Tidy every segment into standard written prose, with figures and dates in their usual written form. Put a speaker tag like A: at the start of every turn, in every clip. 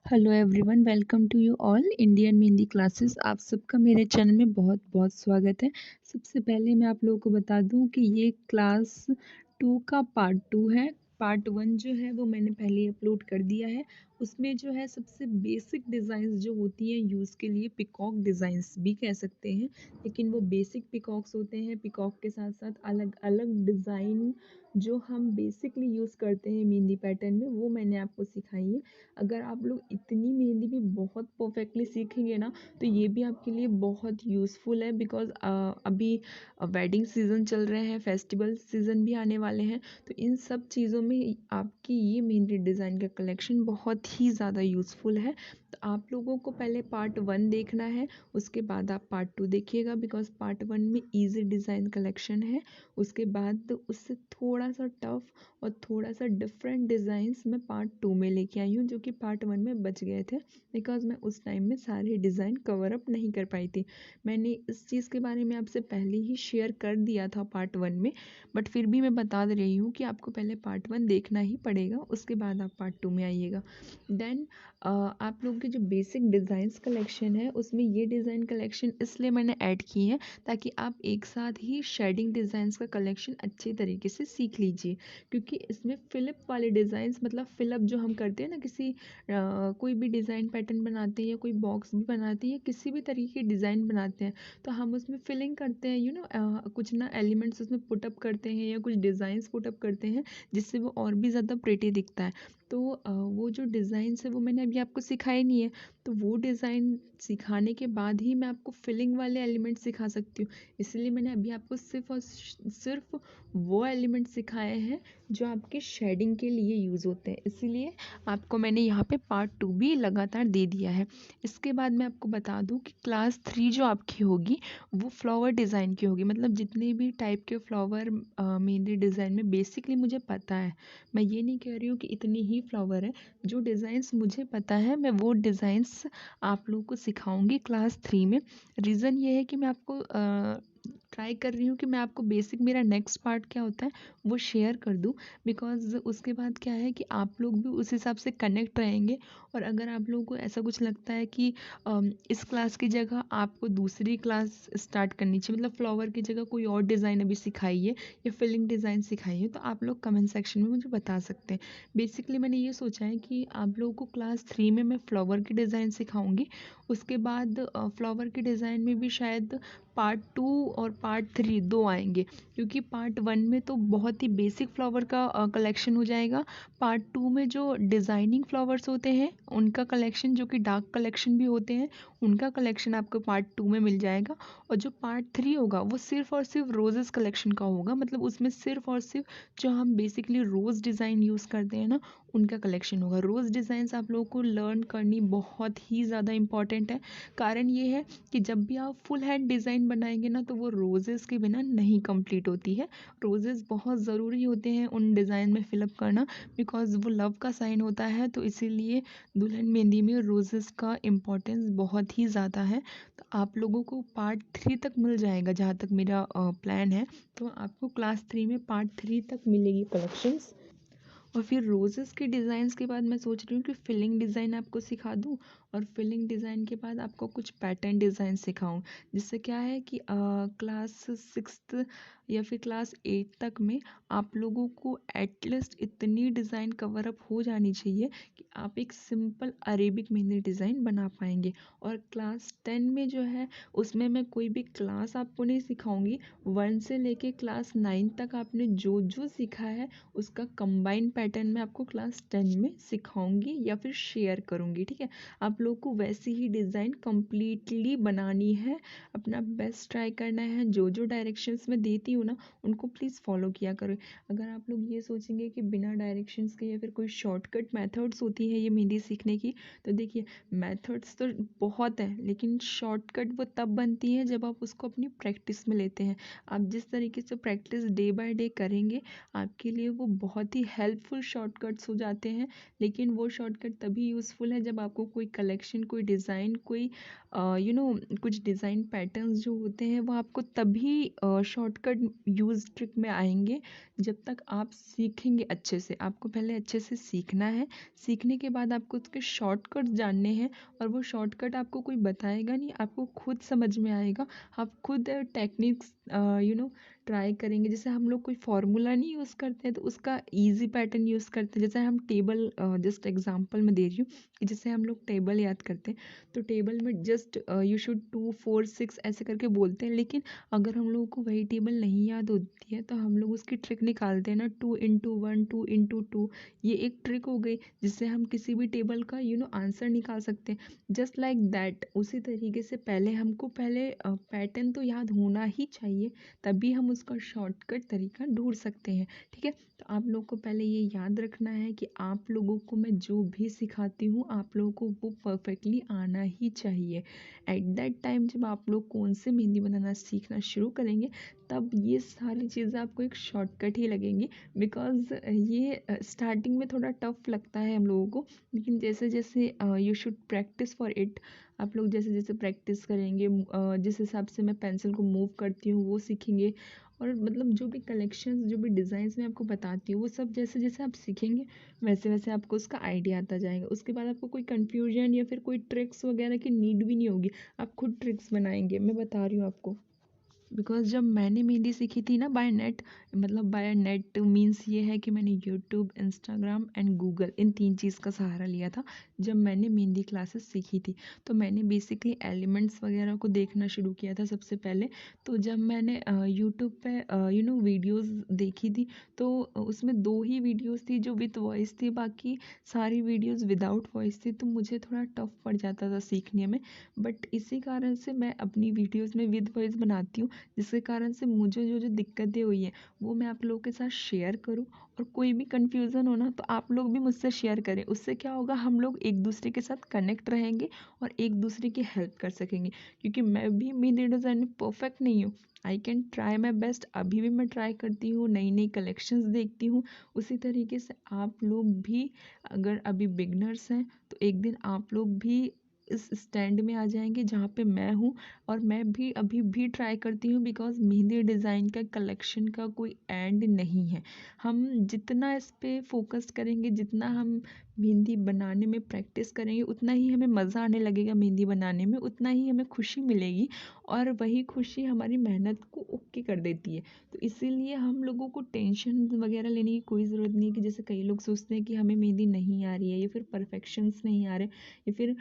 A: Hello everyone, welcome to you all Indian Mehndi classes. आप सबका मेरे चैनल में बहुत बहुत स्वागत है। सबसे पहले मैं आप लोगों को बता दूं कि ये क्लास 2 का पार्ट 2 है। पार्ट 1 जो है वो मैंने पहले अपलोड कर दिया है। उसमें जो है सबसे बेसिक डिज़ाइंस जो होती हैं यूज़ के लिए पिकॉक डिज़ाइंस भी कह सकते हैं, लेकिन वो बेसिक पिकॉक्स होते हैं। पिकॉक के साथ साथ अलग अलग डिज़ाइन जो हम बेसिकली यूज़ करते हैं मेहंदी पैटर्न में, वो मैंने आपको सिखाई है। अगर आप लोग इतनी मेहंदी भी बहुत परफेक्टली सीखेंगे ना, तो ये भी आपके लिए बहुत यूज़फुल है। बिकॉज़ अभी वेडिंग सीज़न चल रहे हैं, फेस्टिवल सीज़न भी आने वाले हैं, तो इन सब चीज़ों में आपकी ये मेहंदी डिज़ाइन का कलेक्शन बहुत ही ज़्यादा यूज़फुल है। तो आप लोगों को पहले पार्ट 1 देखना है, उसके बाद आप पार्ट 2 देखिएगा। बिकॉज़ पार्ट 1 में ईज़ी डिज़ाइन कलेक्शन है, उसके बाद उससे थोड़ा सा टफ और थोड़ा सा डिफरेंट डिज़ाइंस मैं पार्ट 2 में लेके आई हूँ, जो कि पार्ट 1 में बच गए थे। बिकॉज़ मैं उस टाइम में सारे डिज़ाइन कवर अप नहीं कर पाई थी। मैंने इस चीज़ के बारे में आपसे पहले ही शेयर कर दिया था पार्ट 1 में, बट फिर भी मैं बता दे रही हूँ कि आपको पहले पार्ट 1 देखना ही पड़ेगा, उसके बाद आप पार्ट 2 में आइएगा। देन आप लोगों की जो बेसिक डिज़ाइंस कलेक्शन है, उसमें ये डिज़ाइन कलेक्शन इसलिए मैंने ऐड की है ताकि आप एक साथ ही शेडिंग डिज़ाइंस का कलेक्शन अच्छे तरीके से सीख लीजिए। क्योंकि इसमें फ़िलिप वाले डिज़ाइंस, मतलब फ़िलअप जो हम करते हैं ना, किसी कोई भी डिज़ाइन पैटर्न बनाते हैं या कोई बॉक्स भी बनाते हैं या किसी भी तरीके की डिज़ाइन बनाते हैं, तो हम उसमें फिलिंग करते हैं, कुछ ना एलिमेंट्स उसमें पुटअप करते हैं या कुछ डिज़ाइंस पुटअप करते हैं, जिससे वो और भी ज़्यादा प्रिटी दिखता है। तो वो जो डिज़ाइंस है वो मैंने अभी आपको सिखाए नहीं है, तो वो डिज़ाइन सिखाने के बाद ही मैं आपको फिलिंग वाले एलिमेंट सिखा सकती हूँ। इसलिए मैंने अभी आपको सिर्फ़ और सिर्फ़ वो एलिमेंट सिखाए हैं जो आपके शेडिंग के लिए यूज़ होते हैं। इसीलिए आपको मैंने यहाँ पे पार्ट 2 भी लगातार दे दिया है। इसके बाद मैं आपको बता दूँ कि क्लास 3 जो आपकी होगी वो फ्लावर डिज़ाइन की होगी। मतलब जितने भी टाइप के फ्लावर मेहंदी डिज़ाइन में बेसिकली मुझे पता है, मैं ये नहीं कह रही हूँ कि इतने ही फ्लावर हैं। जो डिज़ाइंस मुझे पता है मैं वो डिज़ाइंस आप लोगों को सिखाऊंगी क्लास 3 में। रीज़न ये है कि मैं आपको ट्राई कर रही हूँ कि मैं आपको बेसिक मेरा नेक्स्ट पार्ट क्या होता है वो शेयर कर दूँ। बिकॉज़ उसके बाद क्या है कि आप लोग भी उस हिसाब से कनेक्ट रहेंगे। और अगर आप लोगों को ऐसा कुछ लगता है कि इस क्लास की जगह आपको दूसरी क्लास स्टार्ट करनी चाहिए, मतलब फ्लावर की जगह कोई और डिज़ाइन अभी सिखाइए या फिलिंग डिज़ाइन सिखाइए, तो आप लोग कमेंट सेक्शन में मुझे बता सकते हैं। बेसिकली मैंने ये सोचा है कि आप लोगों को क्लास 3 में मैं फ्लावर की डिज़ाइन सिखाऊंगी। उसके बाद फ्लावर की डिज़ाइन में भी शायद पार्ट 2 और पार्ट 3 दो आएंगे, क्योंकि पार्ट 1 में तो बहुत ही बेसिक फ्लावर का कलेक्शन हो जाएगा। पार्ट 2 में जो डिज़ाइनिंग फ्लावर्स होते हैं उनका कलेक्शन, जो कि डार्क कलेक्शन भी होते हैं, उनका कलेक्शन आपको पार्ट 2 में मिल जाएगा। और जो पार्ट 3 होगा वो सिर्फ़ और सिर्फ रोजेस कलेक्शन का होगा। मतलब उसमें सिर्फ़ और सिर्फ जो हम बेसिकली रोज़ डिज़ाइन यूज़ करते हैं ना, उनका कलेक्शन होगा। रोज़ डिज़ाइंस आप लोगों को लर्न करनी बहुत ही ज़्यादा इम्पॉर्टेंट है। कारण ये है कि जब भी आप फुल हैंड डिज़ाइन बनाएंगे ना, तो वो रोजेज़ के बिना नहीं कंप्लीट होती है। रोजेज़ बहुत ज़रूरी होते हैं उन डिज़ाइन में फिलअप करना, बिकॉज़ वो लव का साइन होता है। तो इसीलिए दुल्हन मेहंदी में रोजेज़ का इम्पोर्टेंस बहुत ही ज़्यादा है। तो आप लोगों को पार्ट 3 तक मिल जाएगा, जहाँ तक मेरा प्लान है। तो आपको क्लास 3 में पार्ट 3 तक मिलेगी कलेक्शंस। और फिर रोज़ेज़ के डिज़ाइंस के बाद मैं सोच रही हूँ कि फिलिंग डिज़ाइन आपको सिखा दूँ, और फिलिंग डिज़ाइन के बाद आपको कुछ पैटर्न डिज़ाइन सिखाऊँ। जिससे क्या है कि क्लास 6th या फिर क्लास 8 तक में आप लोगों को एटलीस्ट इतनी डिज़ाइन कवर अप हो जानी चाहिए कि आप एक सिंपल अरेबिक मेहंदी डिज़ाइन बना पाएंगे। और क्लास 10 में जो है उसमें मैं कोई भी क्लास आपको नहीं सिखाऊंगी। 1 से लेके क्लास 9 तक आपने जो जो सीखा है उसका कंबाइन पैटर्न मैं आपको क्लास 10 में सिखाऊंगी या फिर शेयर करूंगी। ठीक है, आप लोग को वैसी ही डिज़ाइन कंप्लीटली बनानी है, अपना बेस्ट ट्राई करना है। जो जो डायरेक्शंस मैं देती हूँ ना, उनको प्लीज़ फॉलो किया करो। अगर आप लोग ये सोचेंगे कि बिना डायरेक्शंस के या फिर कोई शॉर्टकट मेथड्स होती है ये मेहंदी सीखने की, तो देखिए मेथड्स तो बहुत हैं, लेकिन शॉर्टकट वो तब बनती है जब आप उसको अपनी प्रैक्टिस में लेते हैं। आप जिस तरीके से प्रैक्टिस डे बाय डे करेंगे, आपके लिए वो बहुत ही हेल्पफुल शॉर्टकट्स हो जाते हैं। लेकिन वो शॉर्टकट तभी यूज़फुल है जब आपको कोई कलेक्शन, कोई डिज़ाइन, कोई कुछ डिज़ाइन पैटर्न्स जो होते हैं वो आपको तभी शॉर्टकट यूज़ ट्रिक में आएंगे, जब तक आप सीखेंगे अच्छे से। आपको पहले अच्छे से सीखना है। सीखने सीखने के बाद आपको उसके शॉर्टकट जानने हैं और वो शॉर्टकट आपको कोई बताएगा नहीं, आपको खुद समझ में आएगा। आप खुद टेक्निक्स ट्राई करेंगे। जैसे हम लोग कोई फार्मूला नहीं यूज़ करते हैं तो उसका ईज़ी पैटर्न यूज़ करते हैं। जैसे हम टेबल जस्ट एग्जांपल मैं दे रही हूँ कि जैसे हम लोग टेबल याद करते हैं तो टेबल में जस्ट यू शुड 2 4 6 ऐसे करके बोलते हैं, लेकिन अगर हम लोगों को वही टेबल नहीं याद होती है तो हम लोग उसकी ट्रिक निकालते हैं ना, 2 into 1 2 into 2। ये एक ट्रिक हो गई जिससे हम किसी भी टेबल का आंसर निकाल सकते हैं। जस्ट लाइक दैट, उसी तरीके से हमको पहले पैटर्न तो याद होना ही चाहिए, तभी हम उसका शॉर्टकट तरीका ढूंढ सकते हैं। ठीक है, तो आप लोग को पहले ये याद रखना है कि आप लोगों को मैं जो भी सिखाती हूँ आप लोगों को वो परफेक्टली आना ही चाहिए। एट दैट टाइम जब आप लोग कौन से मेहंदी बनाना सीखना शुरू करेंगे तब ये सारी चीज़ें आपको एक शॉर्टकट ही लगेंगी। बिकॉज़ ये स्टार्टिंग में थोड़ा टफ लगता है हम लोगों को, लेकिन जैसे जैसे you should practice for it. आप लोग जैसे जैसे प्रैक्टिस करेंगे जिस हिसाब से मैं पेंसिल को मूव करती हूँ वो सीखेंगे। और मतलब जो भी कलेक्शंस जो भी डिज़ाइंस मैं आपको बताती हूँ वो सब जैसे जैसे आप सीखेंगे वैसे वैसे आपको उसका आइडिया आता जाएगा। उसके बाद आपको कोई कन्फ्यूजन या फिर कोई ट्रिक्स वगैरह की नीड भी नहीं होगी, आप खुद ट्रिक्स बनाएंगे, मैं बता रही हूँ आपको। बिकॉज़ जब मैंने मेहंदी सीखी थी ना बाय नेट, मतलब बाय नेट मीन्स ये है कि मैंने यूट्यूब, इंस्टाग्राम एंड गूगल इन 3 चीज़ का सहारा लिया था जब मैंने मेहंदी क्लासेस सीखी थी। तो मैंने बेसिकली एलिमेंट्स वगैरह को देखना शुरू किया था सबसे पहले। तो जब मैंने यूट्यूब पे वीडियोज़ देखी थी तो उसमें 2 ही वीडियोज़ थी जो विद वॉइस थी, बाकी सारी वीडियोज़ विदाउट वॉइस थी, तो मुझे थोड़ा टफ पड़ जाता था सीखने में। बट इसी कारण से मैं अपनी वीडियोज़ में विद वॉइस बनाती हूँ, जिसके कारण से मुझे जो जो दिक्कतें हुई हैं वो मैं आप लोगों के साथ शेयर करूँ। और कोई भी कन्फ्यूज़न हो ना तो आप लोग भी मुझसे शेयर करें, उससे क्या होगा हम लोग एक दूसरे के साथ कनेक्ट रहेंगे और एक दूसरे की हेल्प कर सकेंगे। क्योंकि मैं भी मेहंदी डिज़ाइन में परफेक्ट नहीं हूँ, I can try my best, अभी भी मैं ट्राई करती हूँ, नई नई कलेक्शंस देखती हूँ। उसी तरीके से आप लोग भी अगर अभी बिगनर्स हैं तो एक दिन आप लोग भी इस स्टैंड में आ जाएंगे जहाँ पे मैं हूँ। और मैं भी अभी भी ट्राई करती हूँ बिकॉज़ मेहंदी डिज़ाइन का कलेक्शन का कोई एंड नहीं है। हम जितना इस पे फोकस करेंगे, जितना हम मेहंदी बनाने में प्रैक्टिस करेंगे, उतना ही हमें मज़ा आने लगेगा मेहंदी बनाने में, उतना ही हमें खुशी मिलेगी। और वही खुशी हमारी मेहनत को ओके कर देती है। तो इसीलिए हम लोगों को टेंशन वगैरह लेने की कोई ज़रूरत नहीं है कि जैसे कई लोग सोचते हैं कि हमें मेहंदी नहीं आ रही है या फिर परफेक्शंस नहीं आ रहे या फिर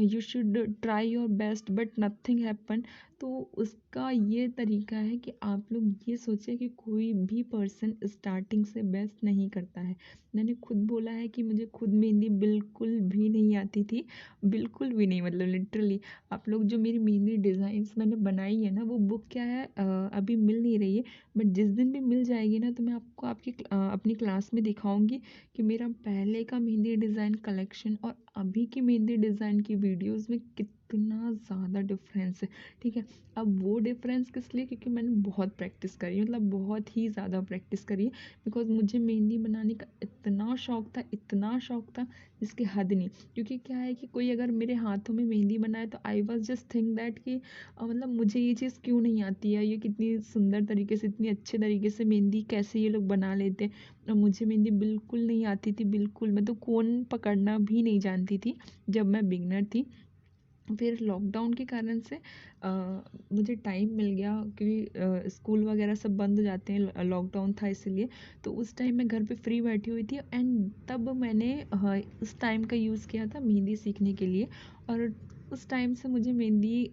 A: you should try your best but nothing happen. तो उसका ये तरीका है कि आप लोग ये सोचें कि कोई भी पर्सन स्टार्टिंग से बेस्ट नहीं करता है। मैंने खुद बोला है कि मुझे खुद मेहंदी बिल्कुल भी नहीं आती थी, बिल्कुल भी नहीं, मतलब लिटरली। आप लोग जो मेरी मेहंदी डिज़ाइंस मैंने बनाई है ना वो बुक क्या है अभी मिल नहीं रही है, बट जिस दिन भी मिल जाएगी ना तो मैं आपको अपनी क्लास में दिखाऊंगी कि मेरा पहले का मेहंदी डिज़ाइन कलेक्शन और अभी की मेहंदी डिज़ाइन की वीडियोस में कितना ज़्यादा डिफरेंस है। ठीक है, अब वो डिफरेंस किस लिए, क्योंकि मैंने बहुत प्रैक्टिस करी है, मतलब बहुत ही ज़्यादा प्रैक्टिस करी है। बिकॉज मुझे मेहंदी बनाने का इतना शौक था, इतना शौक था जिसकी हद नहीं। क्योंकि क्या है कि कोई अगर मेरे हाथों में मेहंदी बनाए तो I was just think that कि मतलब मुझे ये चीज़ क्यों नहीं आती है, ये कितनी सुंदर तरीके से इतनी अच्छे तरीके से मेहंदी कैसे ये लोग बना लेते हैं। और मुझे मेहंदी बिल्कुल नहीं आती थी, बिल्कुल। मैं तो कोन पकड़ना भी नहीं जानती थी जब मैं बिगनर थी। फिर लॉकडाउन के कारण से मुझे टाइम मिल गया क्योंकि स्कूल वगैरह सब बंद हो जाते हैं, लॉकडाउन था इसलिए। तो उस टाइम मैं घर पे फ्री बैठी हुई थी एंड तब मैंने उस टाइम का यूज़ किया था मेहंदी सीखने के लिए। और उस टाइम से मुझे मेहंदी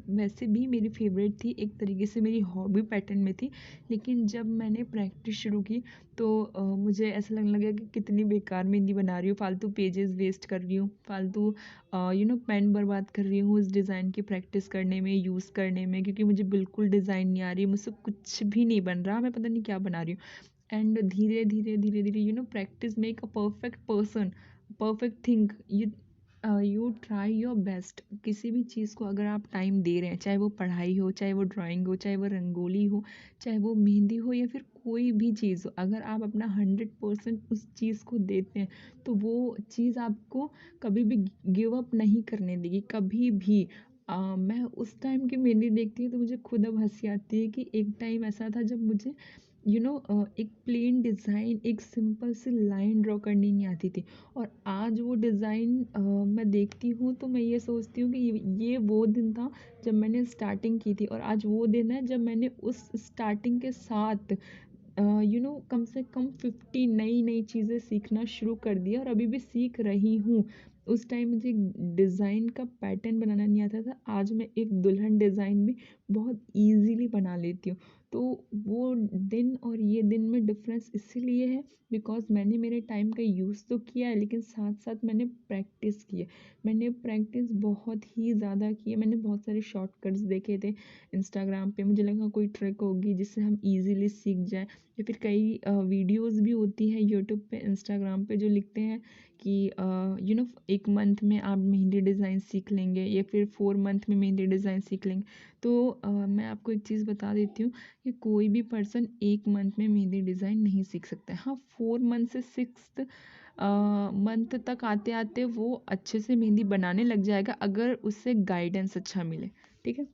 A: वैसे भी मेरी फेवरेट थी, एक तरीके से मेरी हॉबी पैटर्न में थी। लेकिन जब मैंने प्रैक्टिस शुरू की तो मुझे ऐसा लगने लगा कि कितनी बेकार मेहंदी बना रही हूँ, फालतू पेजेस वेस्ट कर रही हूँ, फालतू पेन बर्बाद कर रही हूँ उस डिज़ाइन की प्रैक्टिस करने में, यूज़ करने में, क्योंकि मुझे बिल्कुल डिज़ाइन नहीं आ रही, मुझसे कुछ भी नहीं बन रहा, मैं पता नहीं क्या बना रही हूँ। एंड धीरे धीरे धीरे धीरे practice make a perfect person, perfect thing. You try your best. किसी भी चीज़ को अगर आप टाइम दे रहे हैं, चाहे वो पढ़ाई हो, चाहे वो ड्राइंग हो, चाहे वो रंगोली हो, चाहे वो मेहंदी हो या फिर कोई भी चीज़ हो, अगर आप अपना 100% उस चीज़ को देते हैं तो वो चीज़ आपको कभी भी गिव अप नहीं करने देगी, कभी भी। मैं उस टाइम की मेहंदी देखती हूँ तो मुझे खुद अब हंसी आती है कि एक टाइम ऐसा था जब मुझे एक प्लेन डिज़ाइन, एक सिंपल सी लाइन ड्रॉ करनी नहीं आती थी। और आज वो डिज़ाइन मैं देखती हूँ तो मैं ये सोचती हूँ कि ये वो दिन था जब मैंने स्टार्टिंग की थी, और आज वो दिन है जब मैंने उस स्टार्टिंग के साथ कम से कम 50 नई-नई चीज़ें सीखना शुरू कर दिया और अभी भी सीख रही हूँ। उस टाइम मुझे डिज़ाइन का पैटर्न बनाना नहीं आता था, आज मैं एक दुल्हन डिज़ाइन भी बहुत ईज़िली बना लेती हूँ। तो वो दिन और ये दिन में डिफ़रेंस इसीलिए है बिकॉज़ मैंने मेरे टाइम का यूज़ तो किया है, लेकिन साथ-साथ मैंने प्रैक्टिस की है। मैंने प्रैक्टिस बहुत ही ज़्यादा की है, मैंने बहुत सारे शॉर्टकट्स देखे थे इंस्टाग्राम पे, मुझे लगा कोई ट्रिक होगी जिससे हम ईज़िली सीख जाएँ। या फिर कई वीडियोज़ भी होती हैं यूट्यूब पे, इंस्टाग्राम पे जो लिखते हैं कि 1 मंथ में आप मेहंदी डिज़ाइन सीख लेंगे या फिर 4 मंथ में मेहंदी डिज़ाइन सीख लेंगे। तो मैं आपको एक चीज़ बता देती हूँ कि कोई भी पर्सन 1 मंथ में मेहंदी डिज़ाइन नहीं सीख सकता है। हाँ, 4 मंथ से 6th मंथ तक आते-आते वो अच्छे से मेहंदी बनाने लग जाएगा अगर उसे गाइडेंस अच्छा मिले, ठीक है?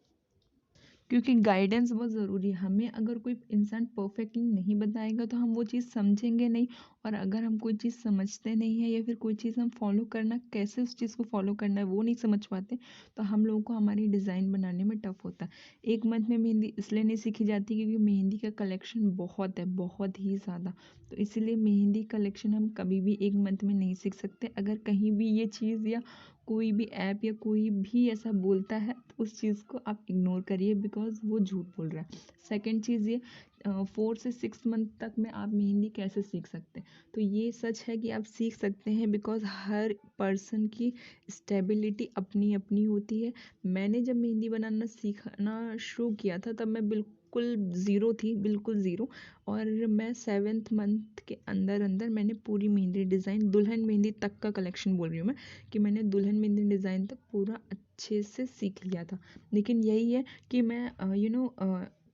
A: क्योंकि गाइडेंस बहुत ज़रूरी है। हमें अगर कोई इंसान परफेक्टली नहीं बताएगा तो हम वो चीज़ समझेंगे नहीं, और अगर हम कोई चीज़ समझते नहीं हैं या फिर कोई चीज़ हम फॉलो करना कैसे उस चीज़ को फॉलो करना है वो नहीं समझ पाते, तो हम लोगों को हमारी डिज़ाइन बनाने में टफ़ होता है। 1 मंथ में मेहंदी इसलिए नहीं सीखी जाती क्योंकि मेहंदी का कलेक्शन बहुत है, बहुत ही ज़्यादा। तो इसीलिए मेहंदी कलेक्शन हम कभी भी 1 मंथ में नहीं सीख सकते। अगर कहीं भी ये चीज़ या कोई भी ऐप या कोई भी ऐसा बोलता है तो उस चीज़ को आप इग्नोर करिए बिकॉज़ वो झूठ बोल रहा है। सेकंड चीज़ ये 4 से 6 मंथ तक में आप मेहंदी कैसे सीख सकते हैं? तो ये सच है कि आप सीख सकते हैं बिकॉज़ हर पर्सन की स्टेबिलिटी अपनी-अपनी होती है। मैंने जब मेहंदी बनाना सीखना शुरू किया था तब मैं बिल्कुल ज़ीरो थी, बिल्कुल ज़ीरो। और मैं 7th मंथ के अंदर-अंदर मैंने पूरी मेहंदी डिज़ाइन दुल्हन मेहंदी तक का कलेक्शन बोल रही हूँ मैं, कि मैंने दुल्हन मेहंदी डिज़ाइन तक पूरा अच्छे से सीख लिया था। लेकिन यही है कि मैं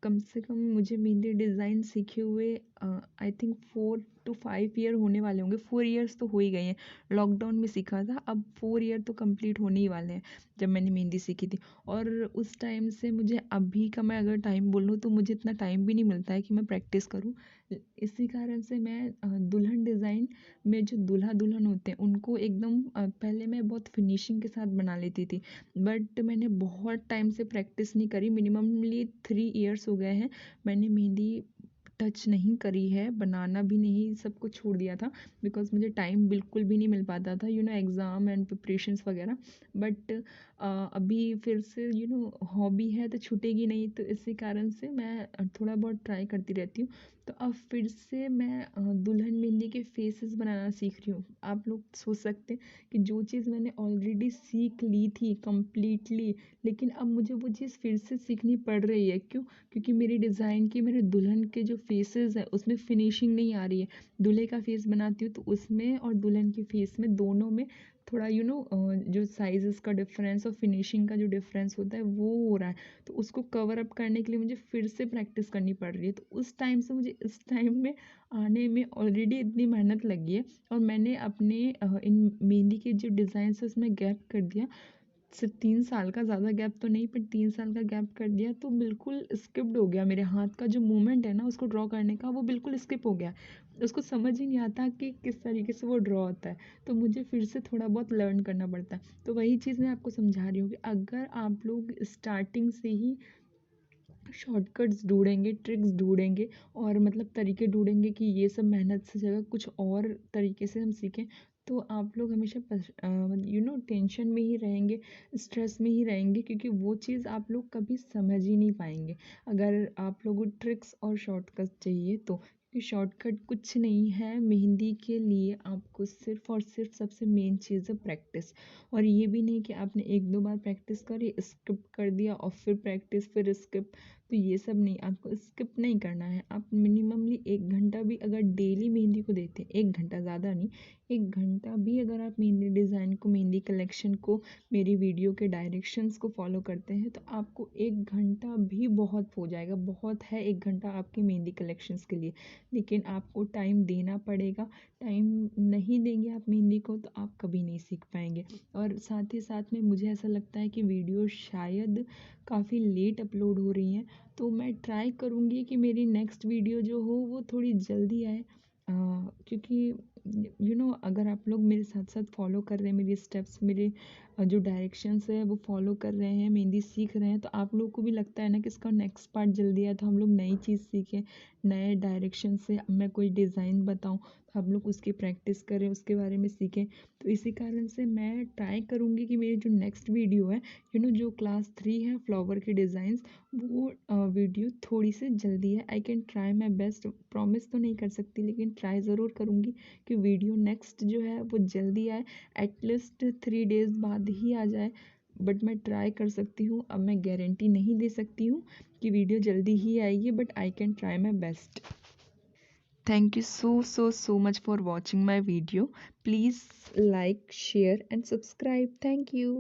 A: कम से कम मुझे मेहंदी डिज़ाइन सीखे हुए आई थिंक 4 टू 5 ईयर होने वाले होंगे। 4 ईयर्स तो हो ही गए हैं। लॉकडाउन में सीखा था, अब 4 ईयर तो कंप्लीट होने ही वाले हैं जब मैंने मेहंदी सीखी थी। और उस टाइम से मुझे अभी का मैं अगर टाइम बोलूँ तो मुझे इतना टाइम भी नहीं मिलता है कि मैं प्रैक्टिस करूँ। इसी कारण से मैं दुल्हन डिज़ाइन में जो दूल्हा-दुल्हन होते हैं उनको एकदम पहले मैं बहुत फिनिशिंग के साथ बना लेती थी। बट मैंने बहुत टाइम से प्रैक्टिस नहीं करी, मिनिममली 3 ईयर्स हो गए हैं मैंने मेहंदी टच नहीं करी है, बनाना भी नहीं, सब कुछ छोड़ दिया था बिकॉज़ मुझे टाइम बिल्कुल भी नहीं मिल पाता था एग्ज़ाम एंड प्रिपरेशंस वगैरह। बट अभी फिर से हॉबी है तो छूटेगी नहीं, तो इसी कारण से मैं थोड़ा बहुत ट्राई करती रहती हूँ। तो अब फिर से मैं दुल्हन मेहंदी के फेसेस बनाना सीख रही हूँ। आप लोग सोच सकते हैं कि जो चीज़ मैंने ऑलरेडी सीख ली थी कंप्लीटली, लेकिन अब मुझे वो चीज़ फिर से सीखनी पड़ रही है। क्यों? क्योंकि मेरी डिज़ाइन की, मेरे दुल्हन के जो फेसेस हैं उसमें फिनिशिंग नहीं आ रही है। दूल्हे का फेस बनाती हूँ तो उसमें और दुल्हन के फेस में दोनों में थोड़ा जो साइज़ेस का डिफ़रेंस और फिनिशिंग का जो डिफ़रेंस होता है वो हो रहा है। तो उसको कवर अप करने के लिए मुझे फिर से प्रैक्टिस करनी पड़ रही है। तो उस टाइम से मुझे इस टाइम में आने में ऑलरेडी इतनी मेहनत लगी है, और मैंने अपने इन मेहंदी के जो डिज़ाइन्स है उसमें गैप कर दिया। सिर्फ 3 साल का, ज़्यादा गैप तो नहीं पर 3 साल का गैप कर दिया, तो बिल्कुल स्किप्ड हो गया। मेरे हाथ का जो मूवमेंट है ना उसको ड्रॉ करने का, वो बिल्कुल स्किप हो गया। उसको समझ ही नहीं आता कि किस तरीके से वो ड्रॉ होता है। तो मुझे फिर से थोड़ा बहुत लर्न करना पड़ता है। तो वही चीज़ मैं आपको समझा रही हूँ कि अगर आप लोग स्टार्टिंग से ही शॉर्टकट्स ढूँढेंगे, ट्रिक्स ढूँढेंगे और मतलब तरीके ढूँढेंगे कि ये सब मेहनत से जगह कुछ और तरीके से हम सीखें, तो आप लोग हमेशा टेंशन में ही रहेंगे, स्ट्रेस में ही रहेंगे, क्योंकि वो चीज़ आप लोग कभी समझ ही नहीं पाएँगे। अगर आप लोगों को ट्रिक्स और शॉर्टकट चाहिए तो, क्योंकि शॉर्टकट कुछ नहीं है मेहंदी के लिए, आपको सिर्फ़ और सिर्फ़ सबसे मेन चीज़ है प्रैक्टिस। और ये भी नहीं कि आपने 1-2 बार प्रैक्टिस करी, स्किप कर दिया और फिर प्रैक्टिस, फिर स्किप। तो ये सब नहीं, आपको स्किप नहीं करना है। आप मिनिममली 1 घंटा भी अगर डेली मेहंदी को देते हैं, 1 घंटा ज़्यादा नहीं, 1 घंटा भी अगर आप मेहंदी डिज़ाइन को, मेहंदी कलेक्शन को, मेरी वीडियो के डायरेक्शंस को फॉलो करते हैं तो आपको 1 घंटा भी बहुत हो जाएगा, बहुत है 1 घंटा आपकी मेहंदी कलेक्शंस के लिए। लेकिन आपको टाइम देना पड़ेगा, टाइम नहीं देंगे आप मेहंदी को तो आप कभी नहीं सीख पाएँगे। और साथ ही साथ में मुझे ऐसा लगता है कि वीडियो शायद काफ़ी लेट अपलोड हो रही हैं, तो मैं ट्राई करूँगी कि मेरी नेक्स्ट वीडियो जो हो वो थोड़ी जल्दी आए। क्योंकि अगर आप लोग मेरे साथ साथ फॉलो कर रहे हैं मेरे स्टेप्स, मेरे जो डायरेक्शंस है वो फॉलो कर रहे हैं, मेहंदी सीख रहे हैं, तो आप लोगों को भी लगता है ना कि इसका नेक्स्ट पार्ट जल्दी आए तो हम लोग नई चीज़ सीखें, नए डायरेक्शन से मैं कोई डिज़ाइन बताऊं तो हम लोग उसकी प्रैक्टिस करें, उसके बारे में सीखें। तो इसी कारण से मैं ट्राई करूँगी कि मेरी जो नेक्स्ट वीडियो है, जो क्लास 3 है फ्लावर के डिज़ाइंस, वो वीडियो थोड़ी सी जल्दी है। I can try my best, promise तो नहीं कर सकती लेकिन ट्राई ज़रूर करूँगी कि वीडियो नेक्स्ट जो है वो जल्दी आए, एटलीस्ट 3 डेज़ बाद ही आ जाए। बट मैं ट्राई कर सकती हूँ, अब मैं गारंटी नहीं दे सकती हूँ कि वीडियो जल्दी ही आएगी, but I can try my best. Thank you so much for watching my video. Please like, share and subscribe. Thank you.